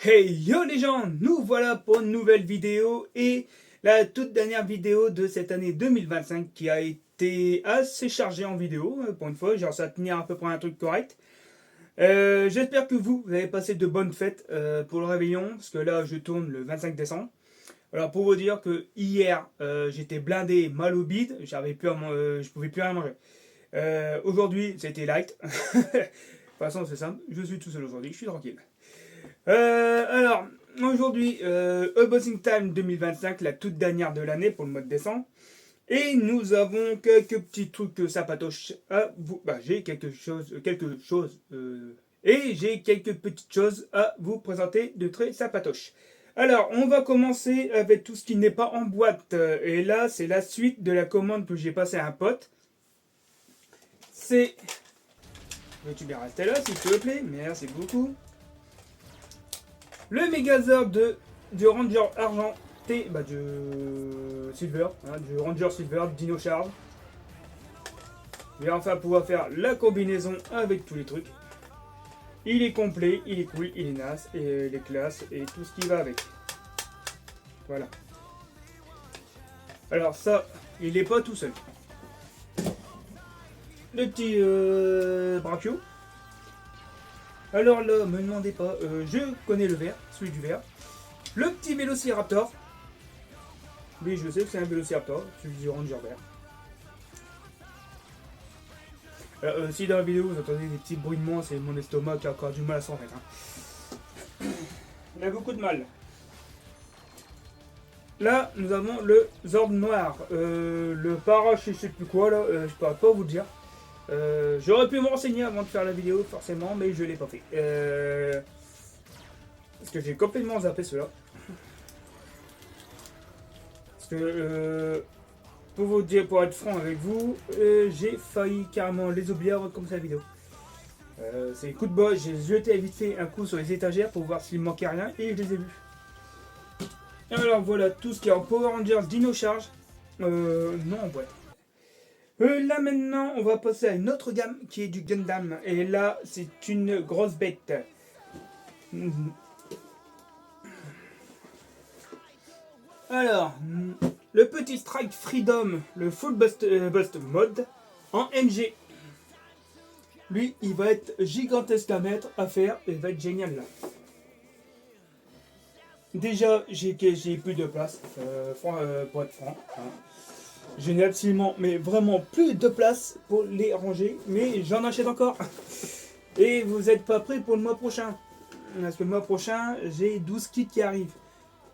Hey yo les gens, nous voilà pour une nouvelle vidéo et la toute dernière vidéo de cette année 2025 qui a été assez chargée en vidéo pour une fois, genre ça va tenir à peu près un truc correct. J'espère que vous avez passé de bonnes fêtes pour le réveillon parce que là je tourne le 25 décembre. Alors pour vous dire que hier j'étais blindé mal au bide, je pouvais plus rien manger. Aujourd'hui c'était light. De toute façon c'est simple, je suis tout seul aujourd'hui, je suis tranquille. Alors, aujourd'hui, Unboxing Time 2025, la toute dernière de l'année pour le mois de décembre. Et nous avons quelques petits trucs sympatoches à vous. Bah, j'ai j'ai quelques petites choses à vous présenter de très sympatoches. Alors, on va commencer avec tout ce qui n'est pas en boîte. Et là, c'est la suite de la commande que j'ai passée à un pote. C'est. Veux-tu bien rester là, s'il te plaît? Merci beaucoup. Le Megazord du Ranger argenté, du Silver, du Ranger Silver, Dino Charge. Je vais enfin pouvoir faire la combinaison avec tous les trucs. Il est complet, il est cool, il est naze, et il est classe, et tout ce qui va avec. Voilà. Alors ça, il n'est pas tout seul. Le petit Brachio. Alors là, me demandez pas, je connais le vert, celui du vert. Le petit Vélociraptor. Oui, je sais que c'est un Vélociraptor, celui du Ranger vert. Alors, si dans la vidéo vous entendez des petits bruitements, c'est mon estomac qui a encore du mal à s'en remettre. Il a beaucoup de mal. Là, nous avons le Zord noir. Le para, je sais plus quoi là, je pourrais pas vous le dire. J'aurais pu me renseigner avant de faire la vidéo, forcément, mais je l'ai pas fait. Parce que j'ai complètement zappé cela. Parce que, pour vous dire, pour être franc avec vous, j'ai failli carrément les oublier avant de commencer la vidéo. C'est coup de bol, j'ai jeté vite fait un coup sur les étagères pour voir s'il manquait rien et je les ai vus. Et alors voilà tout ce qui est en Power Rangers Dino Charge. Non en boîte. Là maintenant, on va passer à une autre gamme qui est du Gundam. Et là, c'est une grosse bête. Alors, le petit Strike Freedom, le Full Bust Mode en MG. Lui, il va être gigantesque à mettre, à faire, et il va être génial là. Déjà, j'ai plus de place, pour être franc. Hein. Je n'ai absolument, mais vraiment plus de place pour les ranger, mais j'en achète encore. Et vous n'êtes pas prêts pour le mois prochain. Parce que le mois prochain, j'ai 12 kits qui arrivent.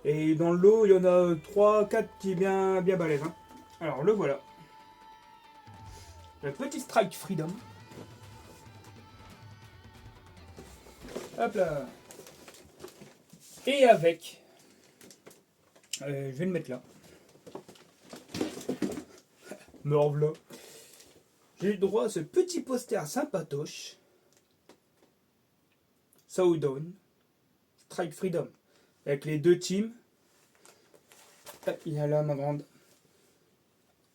Et dans le lot, il y en a 3-4 qui est bien balèze. Hein. Alors, le voilà. Le petit Strike Freedom. Hop là. Et avec, je vais le mettre là. Me revoilà. J'ai eu droit à ce petit poster sympatoche. Sowdown. Strike Freedom. Avec les deux teams. Il y a là ma grande.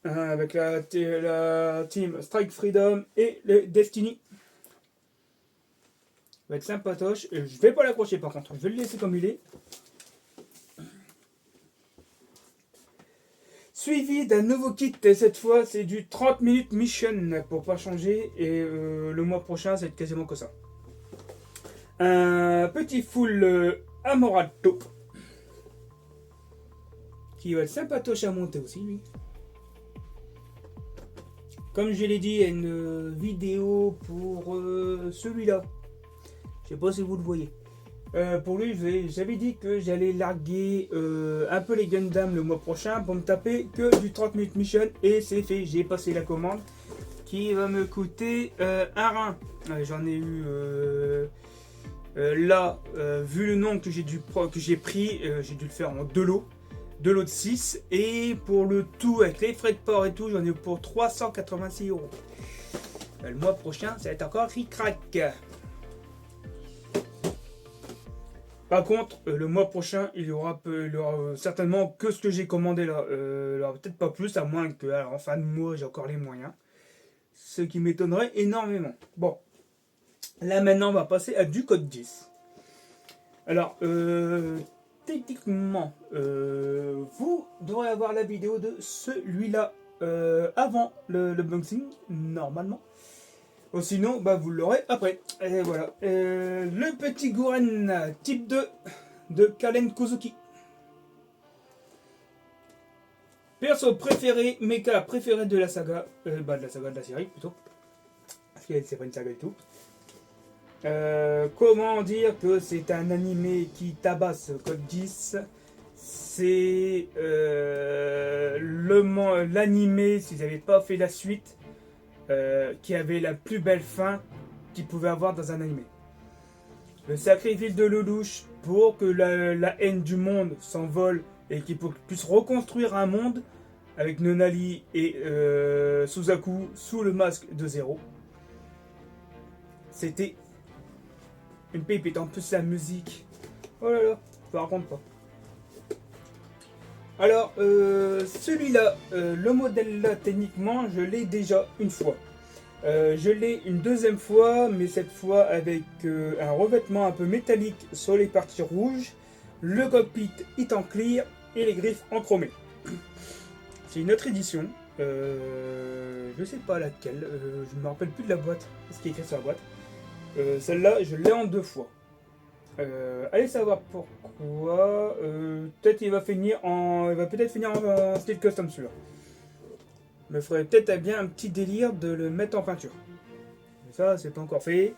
Avec la team Strike Freedom et le Destiny. Va être sympatoche. Je vais pas l'accrocher par contre. Je vais le laisser comme il est. Suivi d'un nouveau kit. Et cette fois, c'est du 30 minutes mission pour pas changer. Et le mois prochain, c'est quasiment que ça. Un petit full Amorato. Qui va être sympatoche à monter aussi, lui. Comme je l'ai dit, il y a une vidéo pour celui-là. Je sais pas si vous le voyez. Pour lui, j'avais dit que j'allais larguer un peu les Gundam le mois prochain pour me taper que du 30 minutes mission. Et c'est fait, j'ai passé la commande qui va me coûter un rein. J'en ai eu là, vu le nom que j'ai pris, j'ai dû le faire en 2 lots. 2 lots de 6. Et pour le tout, avec les frais de port et tout, j'en ai eu pour 386 €. Le mois prochain, ça va être encore ric-rac. Par contre, le mois prochain, il y aura certainement que ce que j'ai commandé là. Il y aura peut-être pas plus, à moins qu'en fin de mois, j'ai encore les moyens. Ce qui m'étonnerait énormément. Bon, là maintenant, on va passer à du code 10. Alors, techniquement, vous devrez avoir la vidéo de celui-là avant l'unboxing, normalement. Ou sinon, bah, vous l'aurez après. Et voilà. Le petit Gouren type 2 de Kalen Kozuki. Perso préféré, mecha préféré de la saga, de la série plutôt. Parce que c'est pas une saga du tout. Comment dire que c'est un animé qui tabasse Code 10. C'est l'animé, s'ils n'avaient pas fait la suite, qui avait la plus belle fin qu'ils pouvaient avoir dans un animé. Le sacrifice de Lelouch pour que la haine du monde s'envole et qu'il puisse reconstruire un monde avec Nonali et Suzaku sous le masque de Zéro. C'était une pépite. En plus, la musique. Oh là là, je raconte pas. Alors, celui-là, le modèle là, techniquement, je l'ai déjà une fois. Je l'ai une deuxième fois, mais cette fois avec un revêtement un peu métallique sur les parties rouges, le cockpit est en clear et les griffes en chromé. C'est une autre édition. Je sais pas laquelle, je me rappelle plus de la boîte, ce qui est écrit sur la boîte. Celle-là, je l'ai en 2 fois. Allez savoir pourquoi. Peut-être il va peut-être finir en style custom celui-là. Me ferait peut-être bien un petit délire de le mettre en peinture. Mais ça, c'est pas encore fait.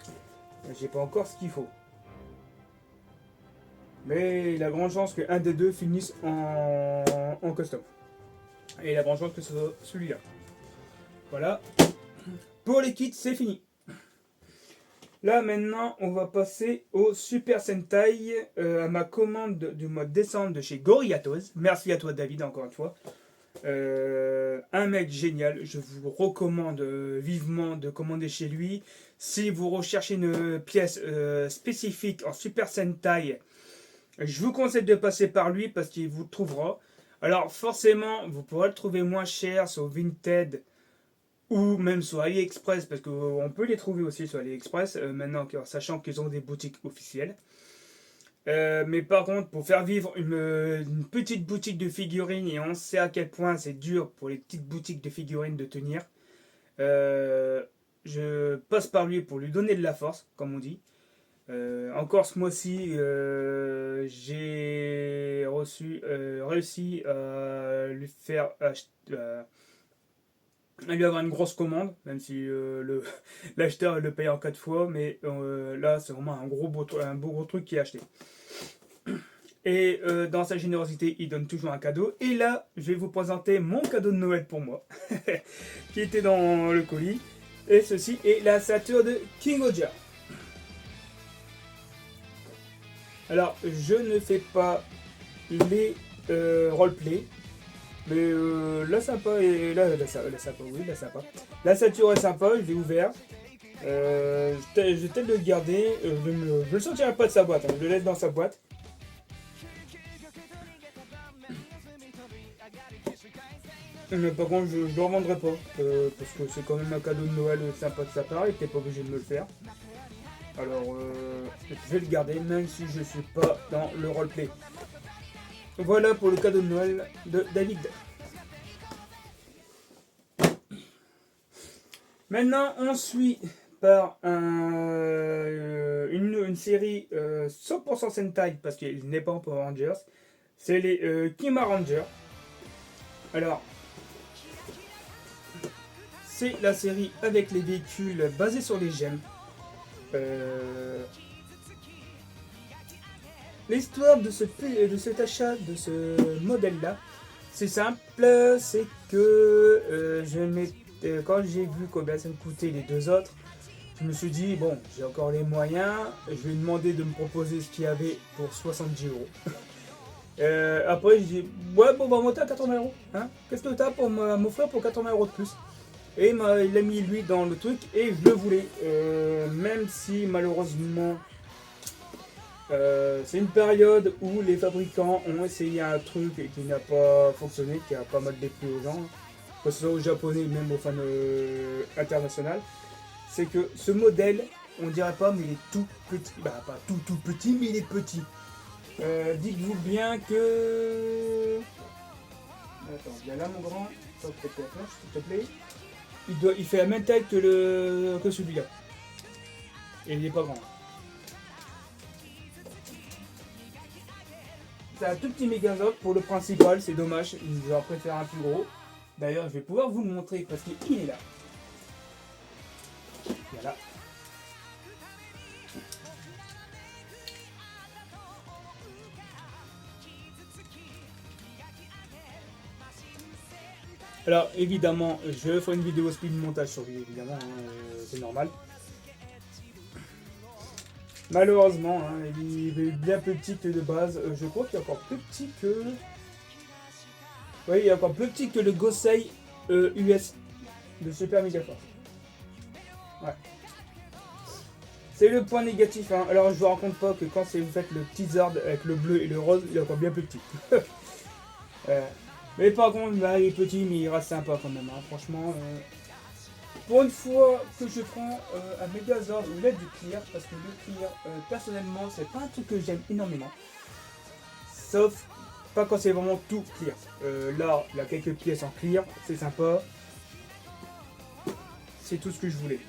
J'ai pas encore ce qu'il faut. Mais il y a grande chance qu'un des deux finisse en custom. Et il y a grande chance que ce soit celui-là. Voilà. Pour les kits, c'est fini. Là maintenant, on va passer au Super Sentai, à ma commande du mois de décembre de chez Goriatos. Merci à toi David encore une fois. Un mec génial, je vous recommande vivement de commander chez lui. Si vous recherchez une pièce spécifique en Super Sentai, je vous conseille de passer par lui parce qu'il vous trouvera. Alors forcément, vous pourrez le trouver moins cher sur Vinted ou même sur AliExpress, parce qu'on peut les trouver aussi sur AliExpress, maintenant, sachant qu'ils ont des boutiques officielles. Mais par contre, pour faire vivre une petite boutique de figurines, et on sait à quel point c'est dur pour les petites boutiques de figurines de tenir, je passe par lui pour lui donner de la force, comme on dit. Encore ce mois-ci, j'ai réussi à lui faire acheter... à lui avoir une grosse commande, même si l'acheteur le paye en 4 fois, mais là c'est vraiment un beau gros truc qu'il a acheté. Et dans sa générosité, il donne toujours un cadeau. Et là, je vais vous présenter mon cadeau de Noël pour moi, qui était dans le colis. Et ceci est la ceinture de King Oja. Alors, je ne fais pas les roleplay. Mais la sympa et la sympa, oui, la sympa. La ceinture est sympa, je l'ai ouvert. Je vais peut-être le garder. Je le sortirai pas de sa boîte, hein, je le laisse dans sa boîte. Mais par contre, je ne le revendrai pas. Parce que c'est quand même un cadeau de Noël sympa de sa part, il n'était pas obligé de me le faire. Alors, je vais le garder, même si je ne suis pas dans le roleplay. Voilà pour le cadeau de Noël de David. Maintenant, on suit par une série 100% Sentai, parce qu'il n'est pas en Power Rangers. C'est les Kima Rangers. Alors, c'est la série avec les véhicules basés sur les gemmes. L'histoire de cet achat de ce modèle-là, c'est simple, c'est que quand j'ai vu combien ça me coûtait les deux autres, je me suis dit, bon, j'ai encore les moyens, je lui ai demandé de me proposer ce qu'il y avait pour 70 euros. Après, j'ai dit, ouais, bon, on va monter à 80 euros. Hein, qu'est-ce que tu as pour m'offrir pour 80 euros de plus? Et il a mis lui dans le truc et je le voulais. Même si malheureusement, c'est une période où les fabricants ont essayé un truc qui n'a pas fonctionné, qui a pas mal déplu aux gens, que ce soit aux japonais, même aux fans internationaux. C'est que ce modèle on dirait pas, mais il est tout petit. Bah, pas tout petit, mais il est petit. Dites-vous bien que... Attends, il y a là mon grand. Attends, peut-être la flèche, s'il te plaît. Il fait la même taille que celui-là. Et il est pas grand. C'est un tout petit Megazord pour le principal, c'est dommage. J'aurais préféré un plus gros. D'ailleurs, je vais pouvoir vous le montrer parce qu'il est là. Voilà. Alors évidemment, je ferai une vidéo speed montage sur lui, évidemment, hein, c'est normal. Malheureusement, hein, il est bien petit que de base. Je crois qu'il est encore plus petit que... Oui, il est encore plus petit que le Gosei US de Super Mega Force. Ouais. C'est le point négatif. Hein. Alors je vous raconte pas que quand vous faites le petit Zord avec le bleu et le rose, il est encore bien plus petit. Mais par contre, là, il est petit, mais il reste sympa quand même. Hein. Franchement, pour une fois que je prends un Megazord où il a du clear, parce que le clear, personnellement, c'est pas un truc que j'aime énormément. Sauf pas quand c'est vraiment tout clear. Là, il y a quelques pièces en clear, c'est sympa. C'est tout ce que je voulais.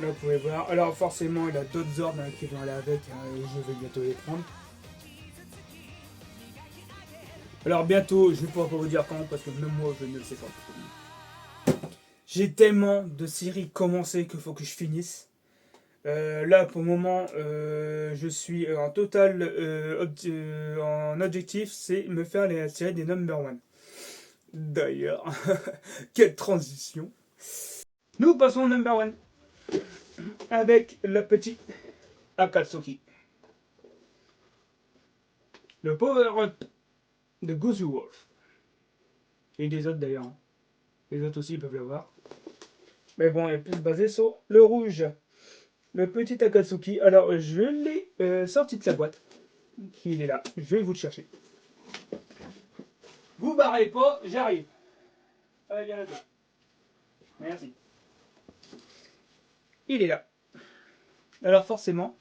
Là, vous pouvez voir. Alors, forcément, il y a d'autres Zords hein, qui vont aller avec, hein, et je vais bientôt les prendre. Alors bientôt, je ne pourrai pas vous dire quand, parce que même moi, je ne le sais pas. J'ai tellement de séries commencées qu'il faut que je finisse. Là, pour le moment, je suis en total en objectif, c'est me faire la série des number one. D'ailleurs, quelle transition. Nous passons au number one avec le petit Akatsuki. Le power-up de Gozu Wolf. Et des autres d'ailleurs. Les autres aussi peuvent l'avoir. Mais bon, il est plus basé sur le rouge. Le petit Akatsuki. Alors, je l'ai sorti de sa boîte. Il est là. Je vais vous le chercher. Vous barrez pas, j'arrive. Allez, viens là-dedans. Merci. Il est là. Alors, forcément.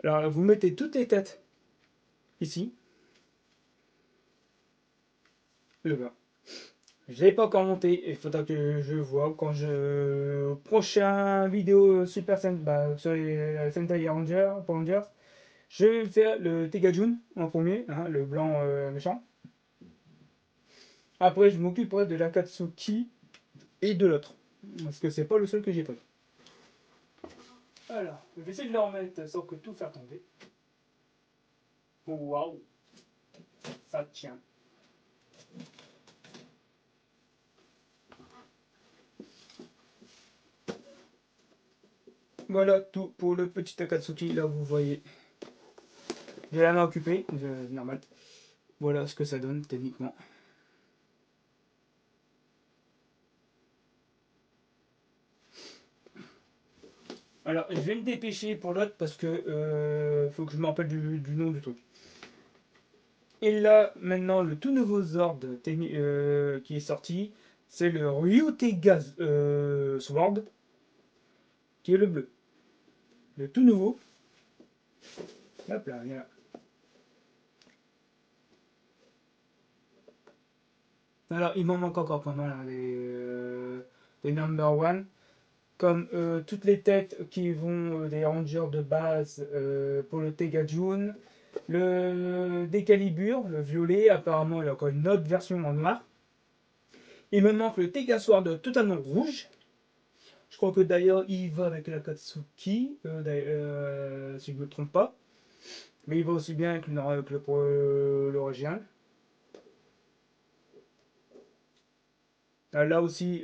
Alors, vous mettez toutes les têtes ici. Le bas. Je l'ai pas encore monté, il faudra que je vois quand je... Prochain vidéo Super Sentai, sur les Sentai Rangers, je vais faire le Tegajun en premier, hein, le blanc méchant. Après je m'occuperai de l'Akatsuki et de l'autre, parce que c'est pas le seul que j'ai pris. Alors, je vais essayer de le remettre sans que tout faire tomber. Waouh, ça tient. Voilà tout pour le petit Akatsuki, là vous voyez. J'ai la main occupée, normal. Voilà ce que ça donne techniquement. Alors je vais me dépêcher pour l'autre parce que faut que je me rappelle du nom du truc. Et là maintenant le tout nouveau Zord qui est sorti, c'est le Ryutega Sword, qui est le bleu. Le tout nouveau. Hop là, viens là. Alors, il m'en manque encore pas mal, hein, les number one. Comme toutes les têtes qui vont des rangers de base pour le Tegajun. Le Décalibre, le violet, apparemment il y a encore une autre version en noir. Il me manque le Tegasword totalement rouge. Je crois que d'ailleurs il va avec la Katsuki, si je ne me trompe pas. Mais il va aussi bien avec l'original. Là aussi,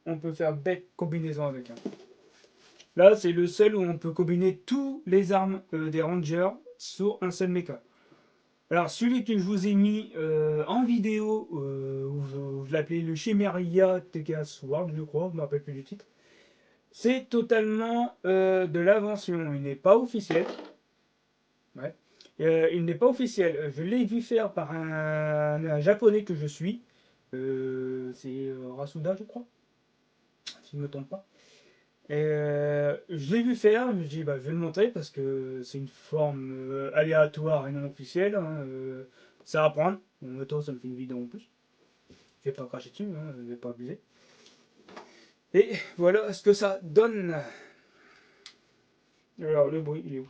on peut faire belle combinaison avec. Hein. Là, c'est le seul où on peut combiner tous les armes des Rangers sur un seul mecha. Alors, celui que je vous ai mis en vidéo, je l'appelais le Chimeria Tega Sword, je crois, je ne me rappelle plus du titre. C'est totalement de l'invention, il n'est pas officiel. Ouais. Il n'est pas officiel. Je l'ai vu faire par un japonais que je suis. C'est Rasuda, je crois, si je ne me trompe pas. Je l'ai vu faire, je me dis bah, je vais le montrer parce que c'est une forme aléatoire et non officielle, hein, ça va apprendre. Bon, attends, ça me fait une vidéo en plus. Je vais pas cracher dessus, hein, je vais pas abuser. Et voilà ce que ça donne. Alors le bruit, il est où?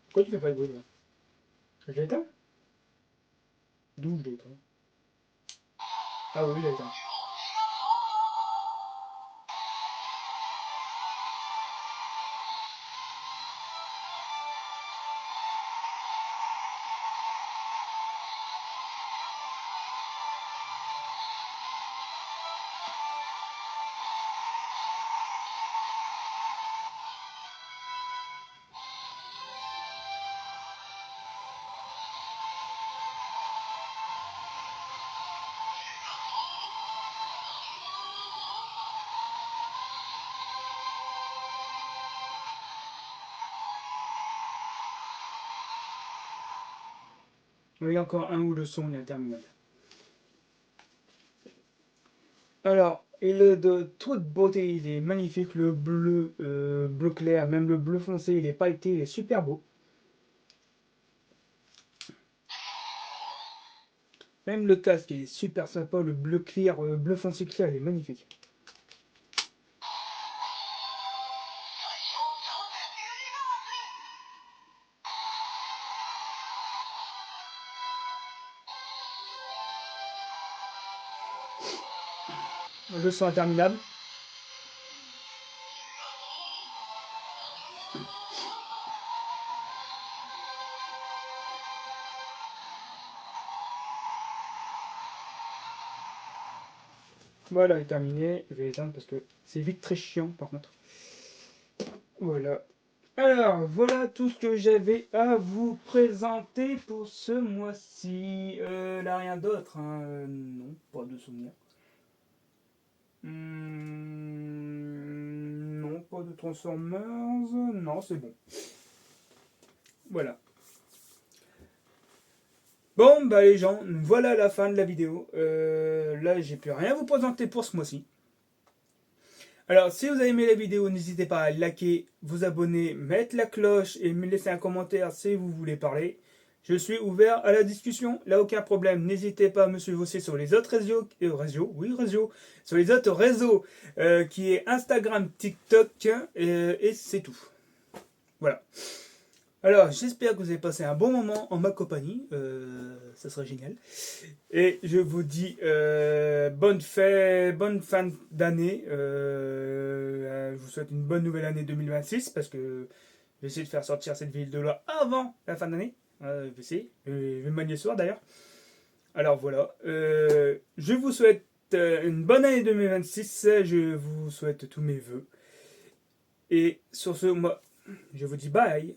Pourquoi tu fais pas de bruit là? Je l'ai éteint? D'où je l'ai éteint? Ah oui, je l'ai éteint. Il y a encore un où le son est interminable. Alors, il est de toute beauté, il est magnifique, le bleu, bleu clair, même le bleu foncé, il est pailleté, il est super beau. Même le casque, il est super sympa, le bleu clair, bleu foncé clair, il est magnifique. Le son interminable. Voilà, il est terminé. Je vais l'éteindre parce que c'est vite très chiant par contre. Voilà. Alors, voilà tout ce que j'avais à vous présenter pour ce mois-ci. Là, rien d'autre, hein. Non, pas de souvenir. Non, pas de Transformers. Non, c'est bon. Voilà. Bon, bah les gens, voilà la fin de la vidéo. Là, j'ai plus rien à vous présenter pour ce mois-ci. Alors, si vous avez aimé la vidéo, n'hésitez pas à liker, vous abonner, mettre la cloche et me laisser un commentaire si vous voulez parler. Je suis ouvert à la discussion, là aucun problème. N'hésitez pas à me suivre aussi sur les autres réseaux, sur les autres réseaux, qui est Instagram, TikTok, et c'est tout. Voilà. Alors, j'espère que vous avez passé un bon moment en ma compagnie, ça serait génial. Et je vous dis bonne fin d'année. Je vous souhaite une bonne nouvelle année 2026 parce que je vais essayer de faire sortir cette vidéo-là avant la fin d'année. Je vais essayer. Je vais me manier ce soir d'ailleurs. Alors voilà. Je vous souhaite une bonne année 2026. Je vous souhaite tous mes voeux. Et sur ce, moi, je vous dis bye.